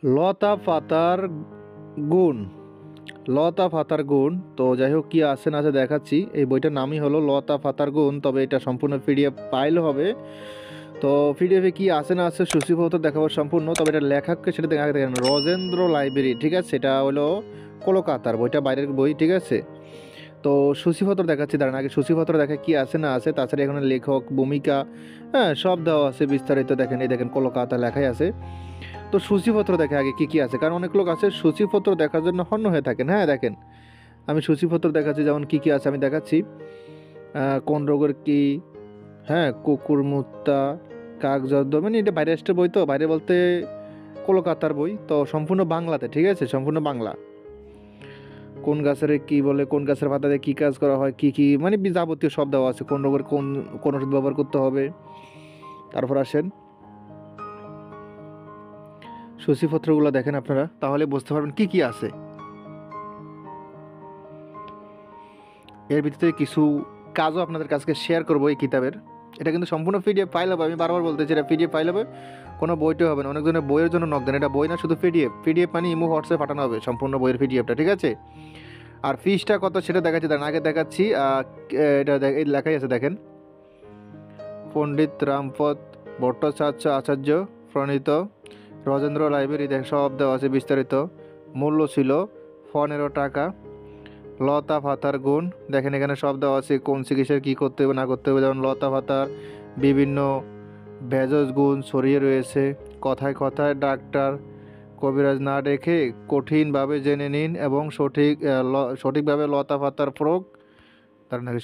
লতা পাতার গুণ। লতা পাতার গুণ। তো যাই হোক, কি আছে না আছে দেখাচ্ছি। এই বইটার নামই হলো লতা পাতার গুণ, তবে এটা সম্পূর্ণ পিডিএফ ফাইল হবে। তো পিডিএফে কি আছে না আছে সূচিপত্র দেখাবো সম্পূর্ণ, তবে এটা লেখককে সেটা দেখেন রজেন্দ্র লাইব্রেরি, ঠিক আছে। এটা হলো কলকাতার, বইটা বাইরের বই, ঠিক আছে। তো সূচিপত্র দেখাচ্ছি, দাঁড়ান আগে সূচিপত্র দেখা কি আছে না আছে, তাছাড়া এখানে লেখক, ভূমিকা, হ্যাঁ সব দেওয়া আছে বিস্তারিত। দেখেন, এই দেখেন কলকাতা লেখাই আছে। তো সূচিপত্র দেখে আগে কি কি আছে, কারণ অনেক লোক আছে সূচিপত্র দেখার জন্য হন্য হয়ে থাকেন। হ্যাঁ দেখেন, আমি সূচিপত্র দেখাচ্ছি, যেমন কি কি আছে আমি দেখাচ্ছি। কোন রোগের কি, হ্যাঁ কুকুর মুত্তা, কাকজদ্দ, মানে এটা বাইরে আসতে বই, তো বাইরে বলতে কলকাতার বই, তো সম্পূর্ণ বাংলাতে, ঠিক আছে, সম্পূর্ণ বাংলা। কোন গাছের কি বলে, কোন গাছের পাতাতে কি কাজ করা হয়, কি কি মানে যাবতীয় সব দেওয়া আছে, কোন রোগের কোন কোন ওষুধ ব্যবহার করতে হবে। তারপর আসেন সূচিপত্রগুলো দেখেন আপনারা, তাহলে বুঝতে পারবেন কি কি আছে। এর ভিতরে কিছু কাজও আপনাদের কাছে শেয়ার করবো এই কিতাবের। এটা কিন্তু সম্পূর্ণ পিডিএফ ফাইল হবে, আমি বারবার বলতেছি এটা পিডিএফ ফাইল হবে, কোনো বইটা হবে না। অনেকজনের বইয়ের জন্য নক দেন, এটা বই না, শুধু পিডিএফ। পিডিএফ মানে ইমো হোয়াটসঅ্যাপ পাঠানো হবে সম্পূর্ণ বইয়ের পিডিএফটা, ঠিক আছে। আর ফিসটা কত সেটা দেখাচ্ছি, দাঁড়ান আগে দেখাচ্ছি। এটা এই লেখাই আছে দেখেন, পণ্ডিত রামপদ ভট্টাচার্য আচার্য প্রণীত রজেন্দ্র লাইব্রেরি, দেখ সব দেওয়া আছে বিস্তারিত। মূল্য ছিল 15 টাকা। লতা পাতার গুণ, দেখেন এখানে সব দেওয়া আছে, কোন চিকিৎসার কী করতে হবে না করতে হবে। যেমন লতা পাতার বিভিন্ন ভেষজ গুণ ছড়িয়ে রয়েছে। কথায় কথায় ডাক্তার কবিরাজ না রেখে কঠিনভাবে জেনে নিন এবং সঠিকভাবে লতা পাতার প্রয়োগ, তার নাকি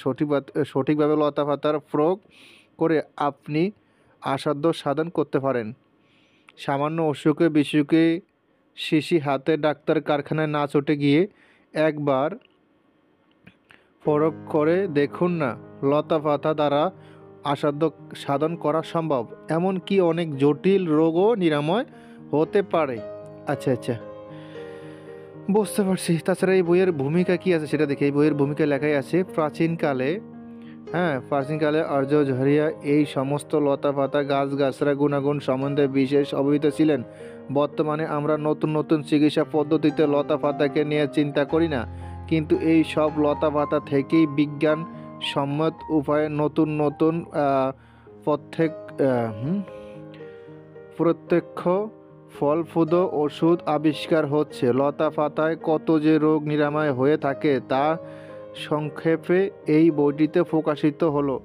সঠিকভাবে লতা পাতার প্রয়োগ করে আপনি আসাধ্য সাধন করতে পারেন। সামান্য অসুখে বিসুখে শিশি হাতে ডাক্তার কারখানায় না ছুটে গিয়ে একবার প্রয়োগ করে দেখুন না, লতা পাতা দ্বারা আসাধ্য সাধন করা সম্ভব। এমনকি অনেক জটিল রোগও নিরাময় হতে পারে। আচ্ছা আচ্ছা, বুঝতে পারছি। তাছাড়া এই বইয়ের ভূমিকা কি আছে সেটা দেখে, এই বইয়ের ভূমিকা লেখাই আছে, প্রাচীনকালে, হ্যাঁ প্রাচীনকালে আর্য ঝরিয়া এই সমস্ত লতা পাতা গাছগাছরা গুণাগুণ সম্বন্ধে বিশেষ অবহিত ছিলেন। বর্তমানে আমরা নতুন নতুন চিকিৎসা পদ্ধতিতে লতা পাতাকে নিয়ে চিন্তা করি না, কিন্তু এই সব লতা পাতা থেকেই বিজ্ঞান সম্মত উপায়ে নতুন নতুন প্রত্যেক প্রত্যক্ষ ফলপ্রদ ওষুধ আবিষ্কার হচ্ছে। লতা পাতায় কত যে রোগ নিরাময় হয়ে থাকে তা সংক্ষেপে এই বইটিতে প্রকাশিত হলো।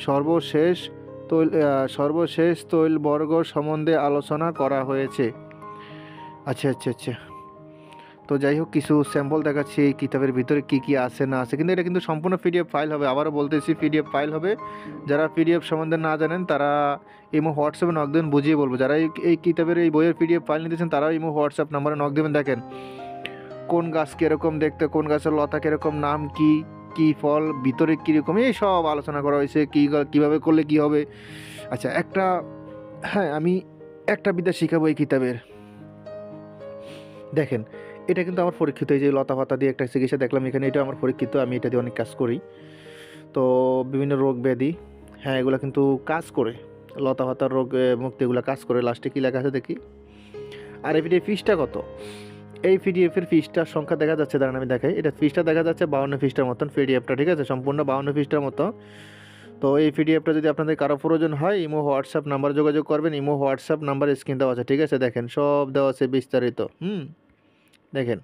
সর্বশেষ সর্বশেষ তৈলবর্গ সম্বন্ধে আলোচনা করা হয়েছে। আচ্ছা আচ্ছা আচ্ছা, তো যাই হোক, কিছু স্যাম্পল দেখাচ্ছি এই কিতাবের ভিতরে কি কি আছে না আছে, কিন্তু এটা কিন্তু সম্পূর্ণ পিডিএফ ফাইল হবে, আবারও বলতেছি পিডিএফ ফাইল হবে। যারা পিডিএফ সম্বন্ধে না জানেন তারা ইমো হোয়াটসঅ্যাপে নক দেবেন, বুঝিয়ে বলবো। যারা এই কিতাবের এই বইয়ের পিডিএফ ফাইল নিতেছেন তারাও ইমো হোয়াটসঅ্যাপ নাম্বারে নক দেবেন। দেখেন কোন গাছ কীরকম দেখতে, কোন গাছের লতা কীরকম, নাম কি, কি ফল, ভিতরে কীরকম, এই সব আলোচনা করা হয়েছে, কীভাবে করলে কি হবে। আচ্ছা একটা, হ্যাঁ আমি একটা বিদ্যা শিখাবো এই কিতাবের। দেখেন এটা কিন্তু আমার পরীক্ষিত, এই যে লতা পাতা দিয়ে একটা চিকিৎসা দেখলাম এখানে, এটা আমার পরীক্ষিত, আমি এটা দিয়ে অনেক কাজ করি। তো বিভিন্ন রোগ ব্যাধি, হ্যাঁ এগুলো কিন্তু কাজ করে, লতা পাতার রোগ মুক্তি এগুলো কাজ করে। লাস্টে কী লেখা আছে দেখি। আর এই ফিসটা কত, এই পিডিএফের পৃষ্ঠার সংখ্যা দেখা যাচ্ছে, দাঁড়ান আমি দেখাই। এটা পৃষ্ঠা দেখা যাচ্ছে 52 পৃষ্ঠার মতন পিডিএফটা, ঠিক আছে, সম্পূর্ণ 52 পৃষ্ঠার মতো। তো এই পিডিএফটা যদি আপনাদের কারো প্রয়োজন হয় ইমো হোয়াটসঅ্যাপ নাম্বার যোগাযোগ করবেন। ইমো হোয়াটসঅ্যাপ নাম্বার স্ক্রিন দেওয়া আছে, ঠিক আছে, দেখেন সব দেওয়া আছে বিস্তারিত। দেখেন।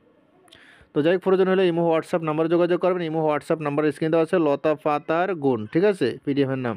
তো যাই হোক, প্রয়োজন হলে ইমো হোয়াটসঅ্যাপ নাম্বার যোগাযোগ করবেন। ইমো হোয়াটসঅ্যাপ নাম্বার স্ক্রিন দেওয়া আছে, লতা পাতার গুণ, ঠিক আছে, পিডিএফের নাম।